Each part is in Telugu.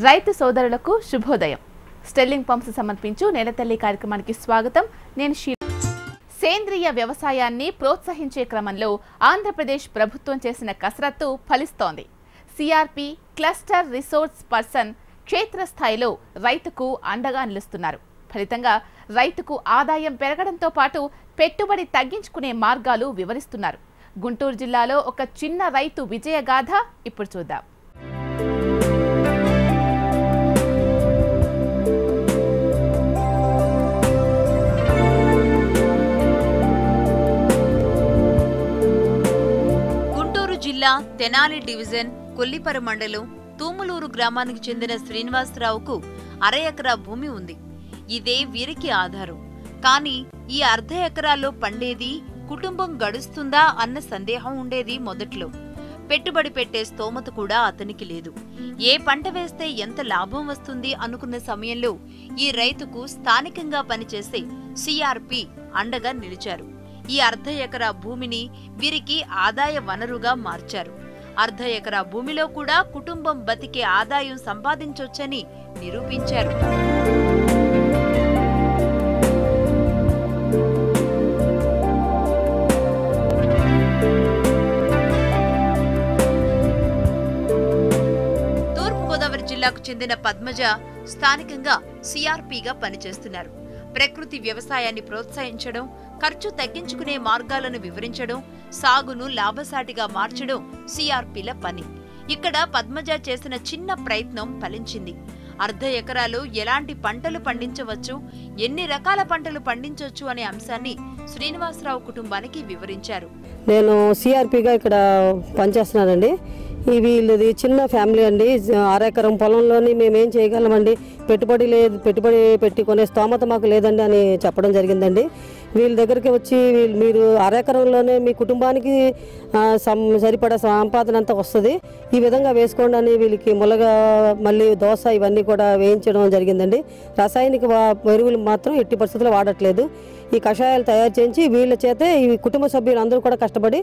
రైతు సోదరులకు శుభోదయం. స్టెల్లింగ్ పంప్స్ సమర్పించు నేలతల్లి కార్యక్రమానికి స్వాగతం. నేను సేంద్రియ వ్యవసాయాన్ని ప్రోత్సహించే క్రమంలో ఆంధ్రప్రదేశ్ ప్రభుత్వం చేసిన కసరత్తు ఫలిస్తోంది. సిఆర్పి క్లస్టర్ రిసోర్స్ పర్సన్ క్షేత్రస్థాయిలో రైతుకు అండగా నిలుస్తున్నారు. ఫలితంగా రైతుకు ఆదాయం పెరగడంతో పాటు పెట్టుబడి తగ్గించుకునే మార్గాలు వివరిస్తున్నారు. గుంటూరు జిల్లాలో ఒక చిన్న రైతు విజయగాథ ఇప్పుడు చూద్దాం. జిల్లా తెనాలి డివిజన్ కొల్లిపర మండలం తూములూరు గ్రామానికి చెందిన శ్రీనివాసరావుకు 1/2 ఎకరా భూమి ఉంది. ఇదే వీరికి ఆధారం. కానీ ఈ 1/2 ఎకరాల్లో పండేది కుటుంబం గడుస్తుందా అన్న సందేహం ఉండేది మొదట్లో. పెట్టుబడి పెట్టే స్తోమత కూడా అతనికి లేదు. ఏ పంట వేస్తే ఎంత లాభం వస్తుంది అనుకున్న సమయంలో ఈ రైతుకు స్థానికంగా పనిచేసే సిఆర్పి అండగా నిలిచారు. ఈ 1/2 ఎకరా భూమిని వీరికి ఆదాయ వనరుగా మార్చారు. 1/2 ఎకరా భూమిలో కూడా కుటుంబం బతికే ఆదాయం సంపాదించొచ్చని నిరూపించారు. తూర్పుగోదావరి జిల్లాకు చెందిన పద్మజ స్థానికంగా సిఆర్పిగా పనిచేస్తున్నారు. ప్రకృతి వ్యవసాయాన్ని ప్రోత్సహించడం, ఖర్చు తగ్గించుకునే మార్గాలను వివరించడం, సాగును లాభసాటిగా మార్చడం సిఆర్పిల పని. ఇక్కడ పద్మజ చేసిన చిన్న ప్రయత్నం ఫలించింది. 1/2 ఎకరాలు ఎలాంటి పంటలు పండించవచ్చు, ఎన్ని రకాల పంటలు పండించవచ్చు అనే అంశాన్ని శ్రీనివాసరావు కుటుంబానికి వివరించారు. నేను సిఆర్పిగా ఇక్కడ పనిచేస్తున్నానండి. వీళ్ళది చిన్న ఫ్యామిలీ అండి. 1/2 ఎకరం పొలంలోని మేమేం చేయగలమండి, పెట్టుబడి పెట్టుబడి పెట్టుకునే స్తోమత మాకు లేదండి అని చెప్పడం జరిగిందండి. వీళ్ళ దగ్గరికి వచ్చి మీరు 1/2 ఎకరంలోనే మీ కుటుంబానికి సరిపడా సంపాదన అంతా వస్తుంది, ఈ విధంగా వేసుకోండి అని వీళ్ళకి ములగా మళ్ళీ దోస ఇవన్నీ కూడా వేయించడం జరిగిందండి. రసాయనిక ఎరువులు మాత్రం ఎట్టి పరిస్థితుల్లో వాడట్లేదు. ఈ కషాయాలు తయారు చేయించి వీళ్ళ చేతే ఈ కుటుంబ సభ్యులు అందరూ కూడా కష్టపడి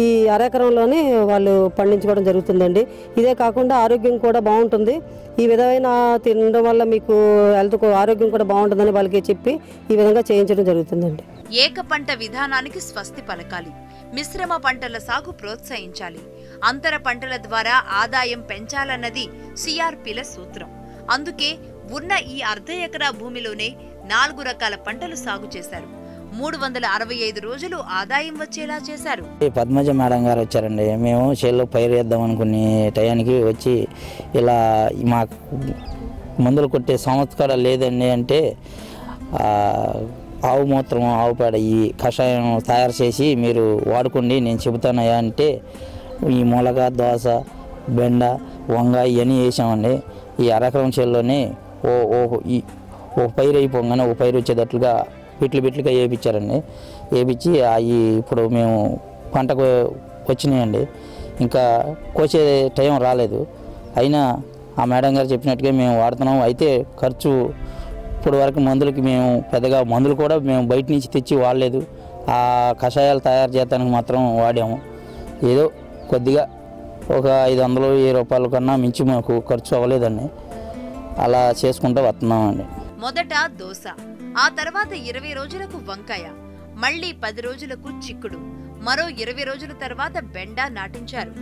ఈ 1/2 ఎకరంలోనే వాళ్ళు పండించుకోవడం జరుగుతుందండి. ఇదే కాకుండా ఆరోగ్యం కూడా బాగుంటుంది. ఈ విధమైన తినడం వల్ల మీకు హెల్త్ ఆరోగ్యం కూడా బాగుంటుందని వాళ్ళకి చెప్పి ఈ విధంగా చేయించడం జరుగుతుందండి. ఏక పంట విధానానికి స్వస్తి పలకాలి, మిశ్రమ పంటల సాగు ప్రోత్సహించాలి, అంతర పంటల ద్వారా ఆదాయం పెంచాలన్నది సిఆర్పిల సూత్రం. అందుకే ఉన్న ఈ 1/2 ఎకరా భూమిలోనే 4 రకాల పంటలు సాగు చేశారు. 365 రోజులు ఆదాయం వచ్చేలా చేశారు. పద్మజ మేడం గారు వచ్చారండి. మేము చేలో పైరు వేద్దాం అనుకునే టయానికి వచ్చి ఇలా మాకు మందులు కొట్టే సంవత్సరం లేదండి అంటే ఆవు మూత్రం, ఆవు పేడ ఈ కషాయం తయారు చేసి మీరు వాడుకోండి నేను చెబుతానయ్యా అంటే ఈ ములగ, దోస, బెండ, వంగ ఇవన్నీ వేసామండి. ఈ 1/2 ఎకరం చేలోనే ఓ పైరు అయిపోగానే ఓ పైరు వచ్చేటట్లుగా బిట్లుగా వేయించారండి. వేయించి అవి ఇప్పుడు మేము పంటకు వచ్చినాయండి. ఇంకా కోసే టైం రాలేదు. అయినా ఆ మేడం గారు చెప్పినట్టుగా మేము వాడుతున్నాం. అయితే ఖర్చు ఇప్పుడు వరకు మందులకి మేము పెద్దగా మందులు కూడా మేము బయట నుంచి తెచ్చి వాడలేదు. ఆ కషాయాలు తయారు చేయడానికి మాత్రం వాడాము. ఏదో కొద్దిగా ఒక 500-1000 రూపాయల కన్నా మించి మాకు ఖర్చు అవ్వలేదండి. అలా చేసుకుంటూ వస్తున్నామండి. మొదట దోస, ఆ తర్వాత 20 రోజులకు వంకాయ, మళ్లీ 10 రోజులకు చిక్కుడు, మరో 20 రోజుల తర్వాత బెండ నాటించారు.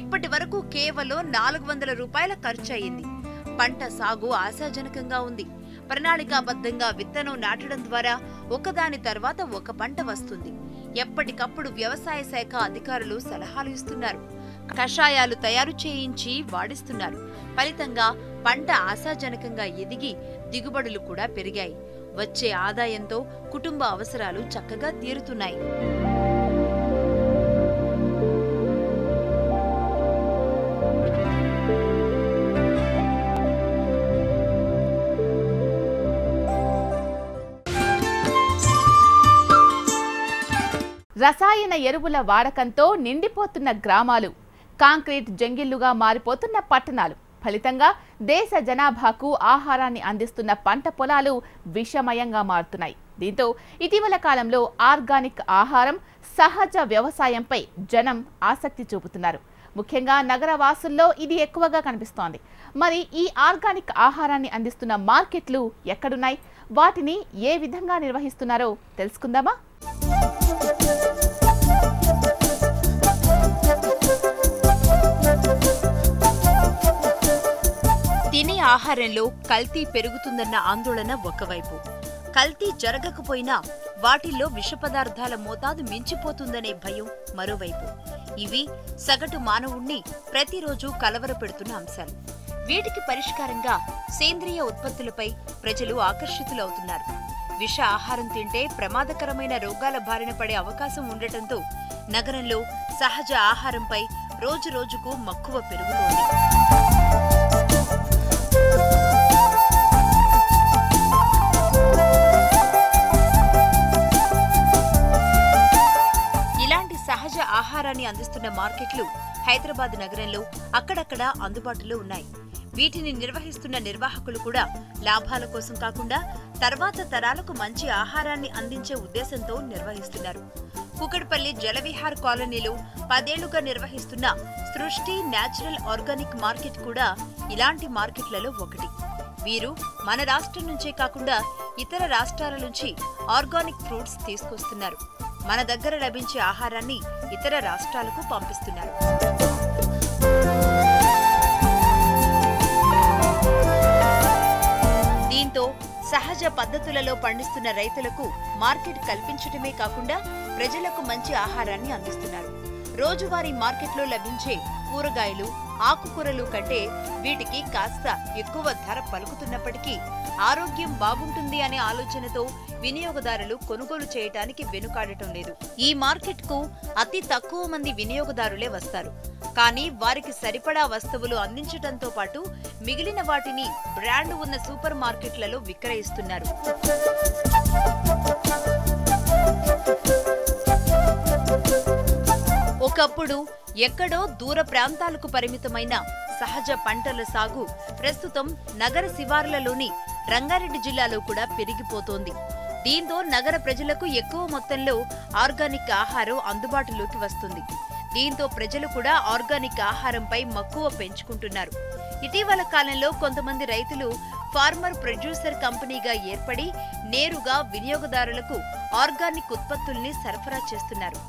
ఇప్పటి వరకు కేవలం 400 రూపాయల ఖర్చు అయింది. పంట సాగు ఆశాజనకంగా ఉంది. ప్రణాళికాబద్ధంగా విత్తనం నాటడం ద్వారా ఒకదాని తర్వాత ఒక పంట వస్తుంది. ఎప్పటికప్పుడు వ్యవసాయ శాఖ అధికారులు సలహాలు ఇస్తున్నారు. కషాయాలు తయారు చేయించి వాడిస్తున్నారు. ఫలితంగా పంట ఆశాజనకంగా ఎదిగి దిగుబడులు కూడా పెరిగాయి. వచ్చే ఆదాయంతో కుటుంబ అవసరాలు చక్కగా తీరుతున్నాయి. రసాయన ఎరువుల వాడకంతో నిండిపోతున్న గ్రామాలు, కాంక్రీట్ జంగిళ్లుగా మారిపోతున్న పట్టణాలు, ఫలితంగా దేశ జనాభాకు ఆహారాన్ని అందిస్తున్న పంట పొలాలు విషమయంగా మారుతున్నాయి. దీంతో ఇటీవల కాలంలో ఆర్గానిక్ ఆహారం, సహజ వ్యవసాయంపై జనం ఆసక్తి చూపుతున్నారు. ముఖ్యంగా నగర వాసుల్లో ఇది ఎక్కువగా కనిపిస్తోంది. మరి ఈ ఆర్గానిక్ ఆహారాన్ని అందిస్తున్న మార్కెట్లు ఎక్కడున్నాయి, వాటిని ఏ విధంగా నిర్వహిస్తున్నారో తెలుసుకుందామా? తినే ఆహారంలో కల్తీ పెరుగుతుందన్న ఆందోళన ఒకవైపు, కల్తీ జరగకపోయినా వాటిల్లో విష పదార్థాల మోతాదు మించిపోతుందనే భయం మరోవైపు. ఇవి సగటు మానవుణ్ణి ప్రతిరోజు కలవరపెడుతున్న అంశాలు. వీటికి పరిష్కారంగా సేంద్రియ ఉత్పత్తులపై ప్రజలు ఆకర్షితులవుతున్నారు. విష ఆహారం తింటే ప్రమాదకరమైన రోగాల బారిన పడే అవకాశం ఉండటంతో నగరంలో సహజ ఆహారంపై రోజురోజుకు మక్కువ పెరుగుతోంది. ఇలాంటి సహజ ఆహారాన్ని అందిస్తున్న మార్కెట్లు హైదరాబాద్ నగరంలో అక్కడక్కడ అందుబాటులో ఉన్నాయి. వీటిని నిర్వహిస్తున్న నిర్వాహకులు కూడా లాభాల కోసం కాకుండా తర్వాత తరాలకు మంచి ఆహారాన్ని అందించే ఉద్దేశంతో నిర్వహిస్తున్నారు. కూకట్పల్లి జలవిహార్ కాలనీలో 10 ఏళ్లుగా నిర్వహిస్తున్న సృష్టి న్యాచురల్ ఆర్గానిక్ మార్కెట్ కూడా ఇలాంటి మార్కెట్లలో ఒకటి. వీరు మన రాష్ట్రం నుంచే కాకుండా ఇతర రాష్ట్రాల నుంచి ఆర్గానిక్ ఫ్రూట్స్ తీసుకొస్తున్నారు. మన దగ్గర లభించే ఆహారాన్ని ఇతర రాష్ట్రాలకు పంపిస్తున్నారు. దీంతో సహజ పద్ధతులలో పండిస్తున్న రైతులకు మార్కెట్ కల్పించడమే కాకుండా ప్రజలకు మంచి ఆహారాన్ని అందిస్తున్నారు. రోజువారీ మార్కెట్లో లభించే కూరగాయలు, ఆకుకూరలు కంటే వీటికి కాస్త ఎక్కువ ధర పలుకుతున్నప్పటికీ ఆరోగ్యం బాగుంటుంది అనే ఆలోచనతో వినియోగదారులు కొనుగోలు చేయటానికి వెనుకాడటం లేదు. ఈ మార్కెట్కు అతి తక్కువ మంది వినియోగదారులే వస్తారు. కానీ వారికి సరిపడా వస్తువులు అందించడంతో పాటు మిగిలిన వాటిని బ్రాండ్ ఉన్న సూపర్ మార్కెట్లలో విక్రయిస్తున్నారు. ఒకప్పుడు ఎక్కడో దూర ప్రాంతాలకు పరిమితమైన సహజ పంటల సాగు ప్రస్తుతం నగర శివార్లలోని రంగారెడ్డి జిల్లాలో కూడా పెరిగిపోతోంది. దీంతో నగర ప్రజలకు ఎక్కువ మొత్తంలో ఆర్గానిక్ ఆహారం అందుబాటులోకి వస్తుంది. దీంతో ప్రజలు కూడా ఆర్గానిక్ ఆహారంపై మక్కువ పెంచుకుంటున్నారు. ఇటీవల కాలంలో కొంతమంది రైతులు ఫార్మర్ ప్రొడ్యూసర్ కంపెనీగా ఏర్పడి నేరుగా వినియోగదారులకు ఆర్గానిక్ ఉత్పత్తుల్ని సరఫరా చేస్తున్నారు.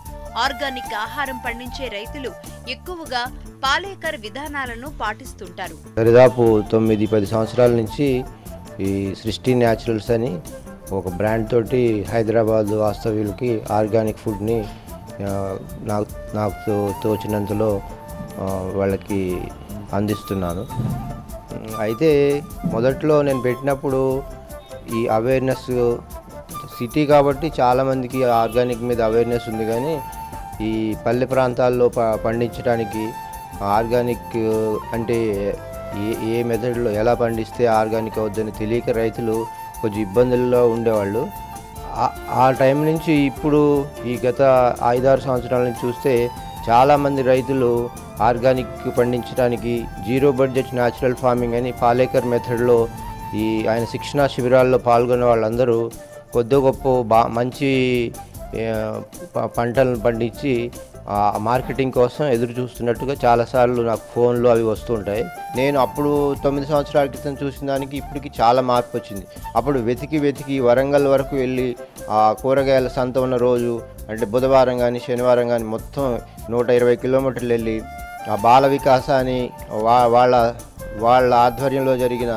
ఆర్గానిక్ ఆహారం పండించే రైతులు ఎక్కువగా పాలేకర్ విధానాలను పాటిస్తుంటారు. దాదాపు 9-10 సంవత్సరాల నుంచి ఈ సృష్టి న్యాచురల్స్ అని ఒక బ్రాండ్ తోటి హైదరాబాద్ వాస్తవ్యులకి ఆర్గానిక్ ఫుడ్ని నాకు తోచినంతలో వాళ్ళకి అందిస్తున్నాను. అయితే మొదట్లో నేను పెట్టినప్పుడు ఈ అవేర్నెస్ సిటీ కాబట్టి చాలామందికి ఆర్గానిక్ మీద అవేర్నెస్ ఉంది, కానీ ఈ పల్లె ప్రాంతాల్లో పండించడానికి ఆర్గానిక్ అంటే ఏ మెథడ్లో ఎలా పండిస్తే ఆర్గానిక్ అవుద్దని తెలియక రైతులు కొంచెం ఇబ్బందుల్లో ఉండేవాళ్ళు. ఆ టైం నుంచి ఇప్పుడు ఈ గత 5-6 సంవత్సరాల నుంచి చూస్తే చాలామంది రైతులు ఆర్గానిక్ పండించడానికి జీరో బడ్జెట్ న్యాచురల్ ఫార్మింగ్ అని పాలేకర్ మెథడ్లో ఆయన శిక్షణా శిబిరాల్లో పాల్గొన్న వాళ్ళందరూ కొద్ది గొప్ప మంచి పంటలను పండించి మార్కెటింగ్ కోసం ఎదురు చూస్తున్నట్టుగా చాలాసార్లు నాకు ఫోన్లు అవి వస్తుంటాయి. నేను అప్పుడు 9 సంవత్సరాల క్రితం చూసిన దానికి ఇప్పటికి చాలా మార్పు వచ్చింది. అప్పుడు వెతికి వరంగల్ వరకు వెళ్ళి ఆ కూరగాయల సంత ఉన్న రోజు అంటే బుధవారం కానీ శనివారం కానీ మొత్తం 120 కిలోమీటర్లు వెళ్ళి ఆ బాల వికాస అని వాళ్ళ ఆధ్వర్యంలో జరిగిన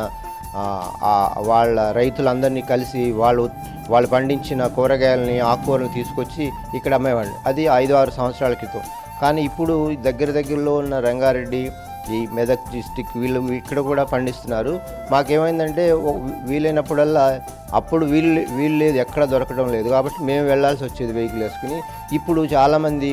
వాళ్ళ రైతులందరినీ కలిసి వాళ్ళు పండించిన కూరగాయలని ఆకుకూరలు తీసుకొచ్చి ఇక్కడ అమ్మేవాడిని. అది 5-6 సంవత్సరాల క్రితం. కానీ ఇప్పుడు దగ్గరలో ఉన్న రంగారెడ్డి, ఈ మెదక్ డిస్టిక్ వీళ్ళు ఇక్కడ కూడా పండిస్తున్నారు. మాకేమైందంటే వీలైనప్పుడల్లా అప్పుడు వీళ్ళు లేదు, ఎక్కడ దొరకడం లేదు కాబట్టి మేము వెళ్ళాల్సి వచ్చేది వెహికల్ వేసుకుని. ఇప్పుడు చాలామంది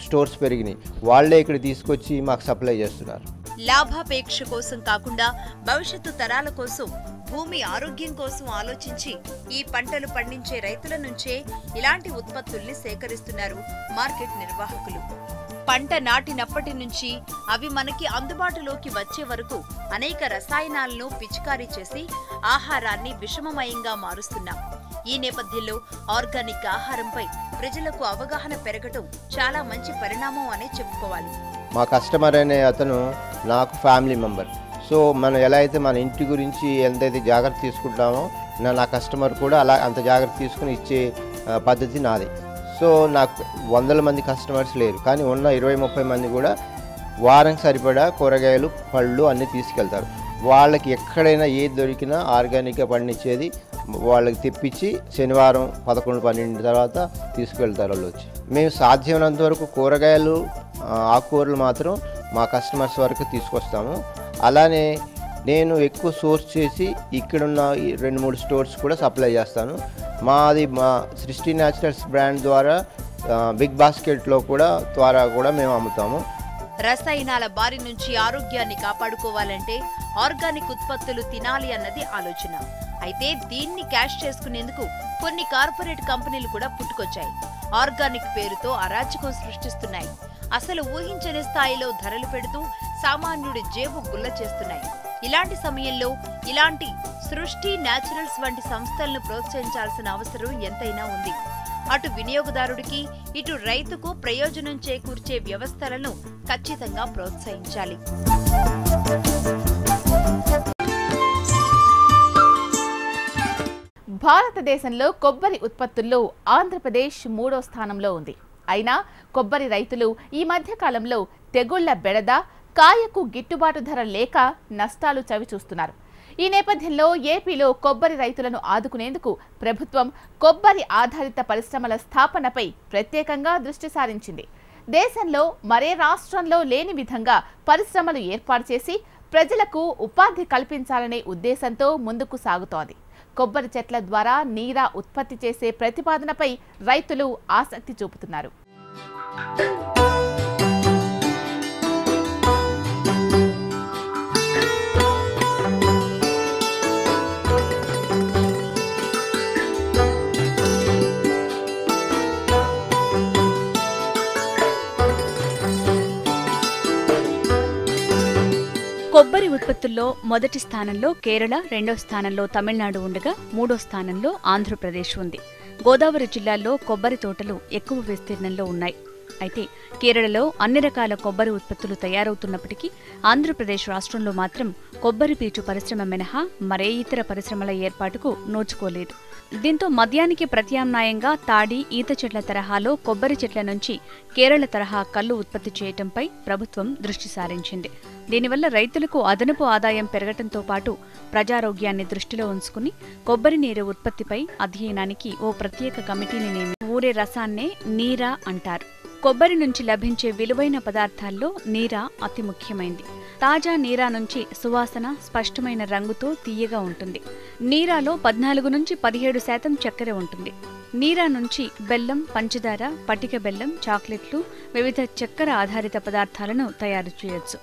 స్టోర్స్ పెరిగినాయి, వాళ్ళే ఇక్కడ తీసుకొచ్చి మాకు సప్లై చేస్తున్నారు. లాభాపేక్ష కోసం కాకుండా భవిష్యత్తు తరాల కోసం, భూమి ఆరోగ్యం కోసం ఆలోచించి ఈ పంటలు పండించే రైతుల నుంచే ఇలాంటి ఉత్పత్తుల్ని సేకరిస్తున్నారు మార్కెట్ నిర్వాహకులు. పంట నాటినప్పటి నుంచి అవి మనకి అందుబాటులోకి వచ్చే వరకు అనేక రసాయనాలను పిచికారీ చేసి ఆహారాన్ని విషమమయంగా మారుస్తున్నాం. ఈ నేపథ్యంలో ఆర్గానిక్ ఆహారంపై ప్రజలకు అవగాహన పెరగటం చాలా మంచి పరిణామం అనే చెప్పుకోవాలి. మా కస్టమర్ అనే అతను నాకు ఫ్యామిలీ మెంబర్. సో మనం ఎలా అయితే మన ఇంటి గురించి ఎంతైతే జాగ్రత్త తీసుకుంటామో నా కస్టమర్ కూడా అలా అంత జాగ్రత్త తీసుకుని ఇచ్చే పద్ధతి నాది. సో నాకు 100 మంది కస్టమర్స్ లేరు, కానీ ఉన్న 20-30 మంది కూడా వారానికి సరిపడా కూరగాయలు పళ్ళు అన్నీ తీసుకెళ్తారు. వాళ్ళకి ఎక్కడైనా ఏది దొరికినా ఆర్గానిక్గా పండించేది వాళ్ళకి తెప్పించి శనివారం 11-12 తర్వాత తీసుకెళ్తారు వాళ్ళు వచ్చి. మేము సాధ్యమైనంత వరకు కూరగాయలు ఆకుకూరలు మాత్రం మా కస్టమర్స్ వరకు తీసుకొస్తాము. అలానే నేను ఎక్కువ సోర్స్ చేసి ఇక్కడున్న 2-3 స్టోర్స్ కూడా సప్లై చేస్తాను. మా సృష్టి న్యాచురల్స్ బ్రాండ్ ద్వారా బిగ్ బాస్కెట్లో ద్వారా కూడా మేము అమ్ముతాము. రసాయనాల బారి నుంచి ఆరోగ్యాన్ని కాపాడుకోవాలంటే ఆర్గానిక్ ఉత్పత్తులు తినాలి అన్నది ఆలోచన. అయితే దీన్ని క్యాష్ చేసుకునేందుకు కొన్ని కార్పొరేట్ కంపెనీలు కూడా పుట్టుకొచ్చాయి. ఆర్గానిక్ పేరుతో అరాచకం సృష్టిస్తున్నాయి. అసలు ఊహించని స్థాయిలో ధరలు పెడుతూ సామాన్యుడి జేబు గుల్ల చేస్తున్నాయి. ఇలాంటి సమయంలో ఇలాంటి సృష్టి న్యాచురల్స్ వంటి సంస్థలను ప్రోత్సహించాల్సిన అవసరం ఎంతైనా ఉంది. అటు వినియోగదారుడికి ఇటు రైతుకు ప్రయోజనం చేకూర్చే వ్యవస్థలను ఖచ్చితంగా ప్రోత్సహించాలి. భారతదేశంలో కొబ్బరి ఉత్పత్తుల్లో ఆంధ్రప్రదేశ్ 3వ స్థానంలో ఉంది. అయినా కొబ్బరి రైతులు ఈ మధ్య కాలంలో తెగుళ్ల బెడద, కాయకు గిట్టుబాటు ధర లేక నష్టాలు చవిచూస్తున్నారు. ఈ నేపథ్యంలో ఏపీలో కొబ్బరి రైతులను ఆదుకునేందుకు ప్రభుత్వం కొబ్బరి ఆధారిత పరిశ్రమల స్థాపనపై ప్రత్యేకంగా దృష్టి సారించింది. దేశంలో మరే రాష్ట్రంలో లేని విధంగా పరిశ్రమలు ఏర్పాటు చేసి ప్రజలకు ఉపాధి కల్పించాలనే ఉద్దేశంతో ముందుకు సాగుతోంది. కొబ్బరి చెట్ల ద్వారా నీరా ఉత్పత్తి చేసే ప్రతిపాదనపై రైతులు ఆసక్తి చూపుతున్నారు. కొబ్బరి ఉత్పత్తుల్లో మొదటి స్థానంలో కేరళ, రెండో స్థానంలో తమిళనాడు ఉండగా మూడో స్థానంలో ఆంధ్రప్రదేశ్ ఉంది. గోదావరి జిల్లాల్లో కొబ్బరి తోటలు ఎక్కువ విస్తీర్ణంలో ఉన్నాయి. అయితే కేరళలో అన్ని రకాల కొబ్బరి ఉత్పత్తులు తయారవుతున్నప్పటికీ ఆంధ్రప్రదేశ్ రాష్ట్రంలో మాత్రం కొబ్బరి పీచు పరిశ్రమ మినహా మరే ఇతర పరిశ్రమల ఏర్పాటుకు నోచుకోలేదు. దీంతో మద్యానికి ప్రత్యామ్నాయంగా తాడి, ఈత చెట్ల తరహాలో కొబ్బరి చెట్ల నుంచి కేరళ తరహా కల్లు ఉత్పత్తి చేయటంపై ప్రభుత్వం దృష్టి సారించింది. దీనివల్ల రైతులకు అదనపు ఆదాయం పెరగటంతో పాటు ప్రజారోగ్యాన్ని దృష్టిలో ఉంచుకుని కొబ్బరి నీరు ఉత్పత్తిపై అధ్యయనానికి ఓ ప్రత్యేక కమిటీని నియమించి ఊరే రసాన్నే నీరా అంటారు. కొబ్బరి నుంచి లభించే విలువైన పదార్థాల్లో నీరా అతి ముఖ్యమైంది. తాజా నీరా నుంచి సువాసన స్పష్టమైన రంగుతో తీయగా ఉంటుంది. నీరాలో 14-17% చక్కెర ఉంటుంది. నీరా నుంచి బెల్లం, పంచదార, పటిక బెల్లం, చాక్లెట్లు, వివిధ చక్కెర ఆధారిత పదార్థాలను తయారు చేయొచ్చు.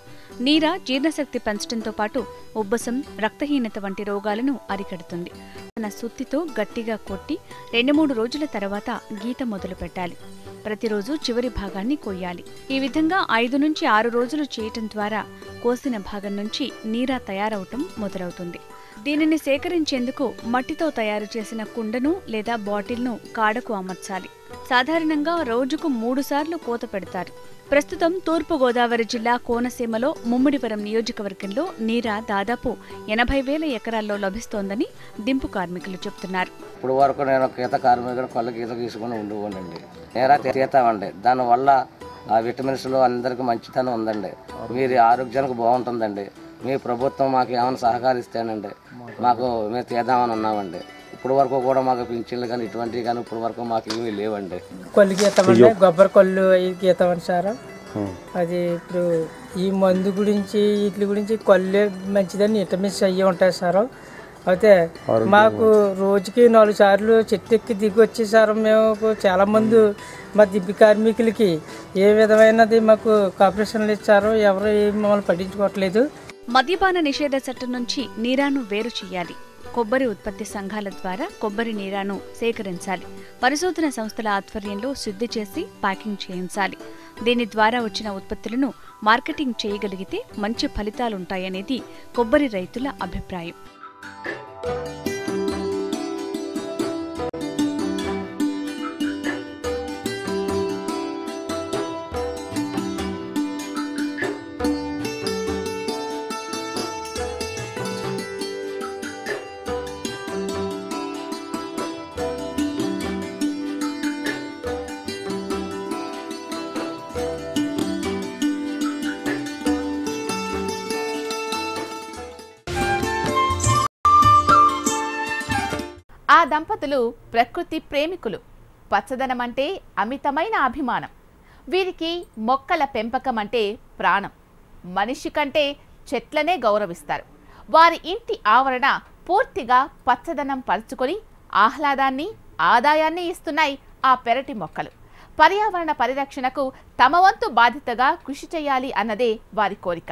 నీరా జీర్ణశక్తి పెంచడంతో పాటు ఉబ్బసం, రక్తహీనత వంటి రోగాలను అరికడుతుంది. తన సుత్తితో గట్టిగా కొట్టి 2-3 రోజుల తర్వాత గీత మొదలు పెట్టాలి. ప్రతిరోజు చివరి భాగాన్ని కొయ్యాలి. ఈ విధంగా 5-6 రోజులు చేయటం ద్వారా కోసిన భాగం నుంచి నీరా తయారవటం మొదలవుతుంది. దీనిని సేకరించేందుకు మట్టితో తయారు చేసిన కుండను లేదా బాటిల్ను కాడకు అమర్చాలి. సాధారణంగా రోజుకు 3 సార్లు కోత పెడతారు. ప్రస్తుతం తూర్పు గోదావరి జిల్లా కోనసీమలో ముమ్మిడివరం నియోజకవర్గంలో నీరా దాదాపు 80,000 ఎకరాల్లో లభిస్తోందని దింపు కార్మికులు చెబుతున్నారు. ఇప్పుడు వరకు నేను గీత కార్మికుడు కొల్ల గీత తీసుకుని ఉండేవాడండి. నీరా తీతామండి. దానివల్ల ఆ విటమిన్స్లో అందరికీ మంచితనం ఉందండి. మీరు ఆరోగ్యానికి బాగుంటుందండి. మీ ప్రభుత్వం మాకు ఏమైనా సహకరిస్తేనండి మాకు మేము తీద్దామని ఉన్నామండి. ఇప్పుడు వరకు కూడా మాకు పింఛన్లు కానీ ఇటువంటివి కానీ ఇప్పుడు వరకు మాకు ఏమీ లేవండి. కొల్లు గీతామండి, కొబ్బరి కొల్లు గీతామని సార్. అది ఇప్పుడు ఈ మందు గురించి వీటి గురించి కొల్లే మంచిదని విటమిన్స్ అయ్యి ఉంటాయి సార్. అయితే మాకు రోజుకి 4 సార్లు చెట్టు ఎక్కి దిగి వచ్చి సార్ మేము చాలా మంది మా దిబ్బి కార్మికులకి ఏ విధమైనది మాకు కార్పొరేషన్లు ఇచ్చారో ఎవరు మమ్మల్ని పట్టించుకోవట్లేదు. మద్యపాన నిషేధ చట్టం నుంచి నీరాను వేరు చేయాలి. కొబ్బరి ఉత్పత్తి సంఘాల ద్వారా కొబ్బరి నీరాను సేకరించాలి. పరిశోధన సంస్థల ఆధ్వర్యంలో శుద్ధి చేసి ప్యాకింగ్ చేయించాలి. దీని ద్వారా వచ్చిన ఉత్పత్తులను మార్కెటింగ్ చేయగలిగితే మంచి ఫలితాలుంటాయనేది కొబ్బరి రైతుల అభిప్రాయం. దంపతులు ప్రకృతి ప్రేమికులు. పచ్చదనం అంటే అమితమైన అభిమానం. వీరికి మొక్కల పెంపకం అంటే ప్రాణం. మనిషి కంటే చెట్లనే గౌరవిస్తారు. వారి ఇంటి ఆవరణ పూర్తిగా పచ్చదనం పరుచుకొని ఆహ్లాదాన్ని, ఆదాయాన్ని ఇస్తున్నాయి ఆ పెరటి మొక్కలు. పర్యావరణ పరిరక్షణకు తమ వంతు బాధ్యతగా కృషి చేయాలి అన్నదే వారి కోరిక.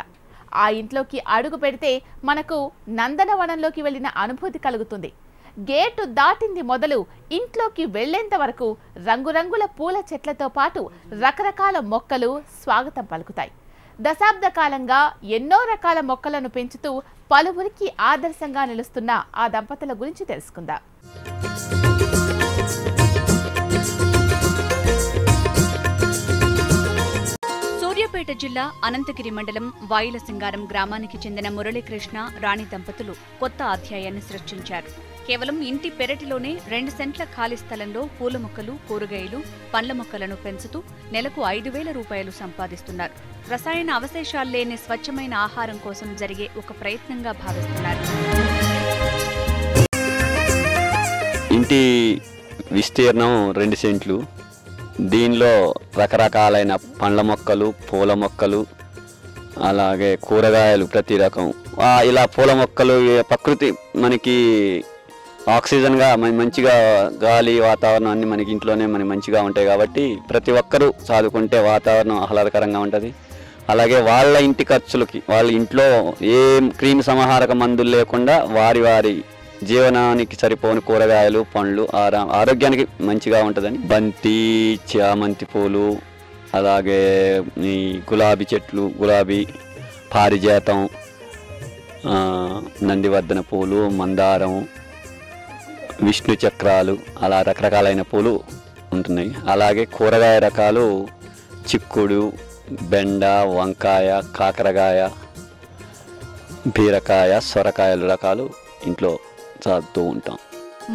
ఆ ఇంట్లోకి అడుగు పెడితే మనకు నందనవనంలోకి వెళ్ళిన అనుభూతి కలుగుతుంది. గేటు దాటింది మొదలు ఇంట్లోకి వెళ్లేంత వరకు రంగురంగుల పూల చెట్లతో పాటు రకరకాల మొక్కలు స్వాగతం పలుకుతాయి. దశాబ్ద కాలంగా ఎన్నో రకాల మొక్కలను పెంచుతూ పలువురికి ఆదర్శంగా నిలుస్తున్న ఆ దంపతుల గురించి తెలుసుకుందాం. సూర్యాపేట జిల్లా అనంతగిరి మండలం వాయులసింగారం గ్రామానికి చెందిన మురళీకృష్ణ, రాణి దంపతులు కొత్త అధ్యాయాన్ని సృష్టించారు. కేవలం ఇంటి పెరటిలోనే 2 సెంట్ల ఖాళీ స్థలంలో పూల మొక్కలు, కూరగాయలు, పండ్ల మొక్కలను పెంచుతూ నెలకు 5,000 రూపాయలు సంపాదిస్తున్నారు. రసాయన అవశేషాలు లేని స్వచ్ఛమైన ఆహారం కోసం జరిగే ఒక ప్రయత్నంగా భావిస్తున్నారు. ఇంటి విస్తీర్ణం 2 సెంట్లు. దీనిలో రకరకాలైన పండ్ల మొక్కలు, పూల మొక్కలు, అలాగే కూరగాయలు ప్రతి రకం. ఇలా పూల మొక్కలు ప్రకృతి మనకి ఆక్సిజన్గా మంచిగా గాలి, వాతావరణం అన్నీ మనకి ఇంట్లోనే మంచిగా ఉంటాయి కాబట్టి ప్రతి ఒక్కరూ చదువుకుంటే వాతావరణం ఆహ్లాదకరంగా ఉంటుంది. అలాగే వాళ్ళ ఇంటి ఖర్చులకి, వాళ్ళ ఇంట్లో ఏ క్రిమి సంహారక మందులు లేకుండా వారి జీవనానికి సరిపోని కూరగాయలు, పండ్లు ఆరోగ్యానికి మంచిగా ఉంటుందని బంతి, చామంతి పూలు, అలాగే ఈ గులాబీ చెట్లు, గులాబీ, పారిజాతం, నందివర్ధన పూలు, మందారం, విష్ణు చక్రాలు, అలా రకరకాలైన పూలు ఉంటున్నాయి. అలాగే కూరగాయ రకాలు చిక్కుడు, బెండ, వంకాయ, కాకరకాయ, బీరకాయ, సొరకాయల రకాలు ఇంట్లో సాగుతూ ఉంటాం.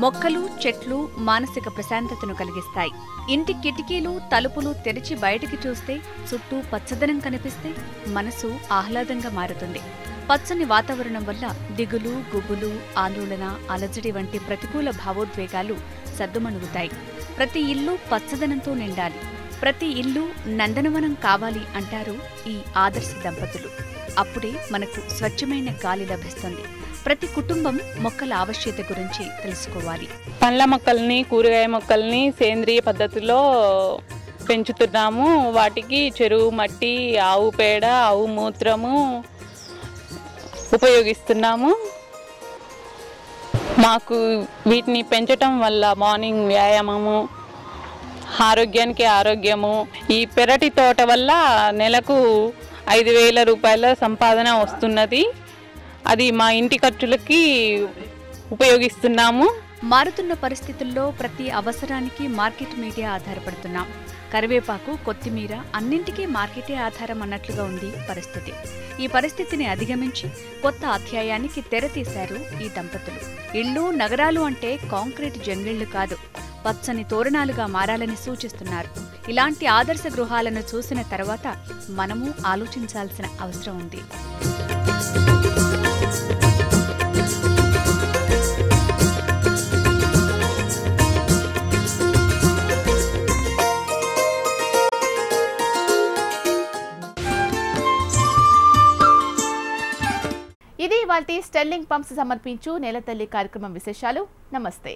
మొక్కలు, చెట్లు మానసిక ప్రశాంతతను కలిగిస్తాయి. ఇంటి కిటికీలు, తలుపులు తెరిచి బయటికి చూస్తే చుట్టూ పచ్చదనం కనిపిస్తే మనసు ఆహ్లాదంగా మారుతుంది. పచ్చని వాతావరణం వల్ల దిగులు, గుబులు, ఆందోళన, అలజడి వంటి ప్రతికూల భావోద్వేగాలు సద్దుమణుగుతాయి. ప్రతి ఇల్లు పచ్చదనంతో నిండాలి, ప్రతి ఇల్లు నందనవనం కావాలి అంటారు ఈ ఆదర్శ దంపతులు. అప్పుడే మనకు స్వచ్ఛమైన గాలి లభిస్తుంది. ప్రతి కుటుంబం మొక్కల ఆవశ్యకత గురించి తెలుసుకోవాలి. పండ్ల మొక్కల్ని, కూరగాయ మొక్కల్ని సేంద్రియ పద్ధతిలో పెంచుతున్నాము. వాటికి చెరువు మట్టి, ఆవు పేడ, ఆవు మూత్రము ఉపయోగిస్తున్నాము. మాకు వీటిని పెంచటం వల్ల మార్నింగ్ వ్యాయామము, ఆరోగ్యానికి ఆరోగ్యము. ఈ పెరటి తోట వల్ల నెలకు 5,000 రూపాయల సంపాదన వస్తున్నది. అది మా ఇంటి ఖర్చులకి ఉపయోగిస్తున్నాము. మారుతున్న పరిస్థితుల్లో ప్రతి అవసరానికి మార్కెట్ మీదే ఆధారపడుతున్నాం. కరివేపాకు, కొత్తిమీర అన్నింటికీ మార్కెటే ఆధారం అన్నట్లుగా ఉంది పరిస్థితి. ఈ పరిస్థితిని అధిగమించి కొత్త అధ్యాయానికి తెరతీశారు ఈ దంపతులు. ఇళ్ళు, నగరాలు అంటే కాంక్రీట్ జంగిళ్లు కాదు, పచ్చని తోరణాలుగా మారాలని సూచిస్తున్నారు. ఇలాంటి ఆదర్శ గృహాలను చూసిన తర్వాత మనము ఆలోచించాల్సిన అవసరం ఉంది. ఇది ఇవాల్టి స్టెర్లింగ్ పంప్స్ సమర్పించు నేలతల్లి కార్యక్రమం విశేషాలు. నమస్తే.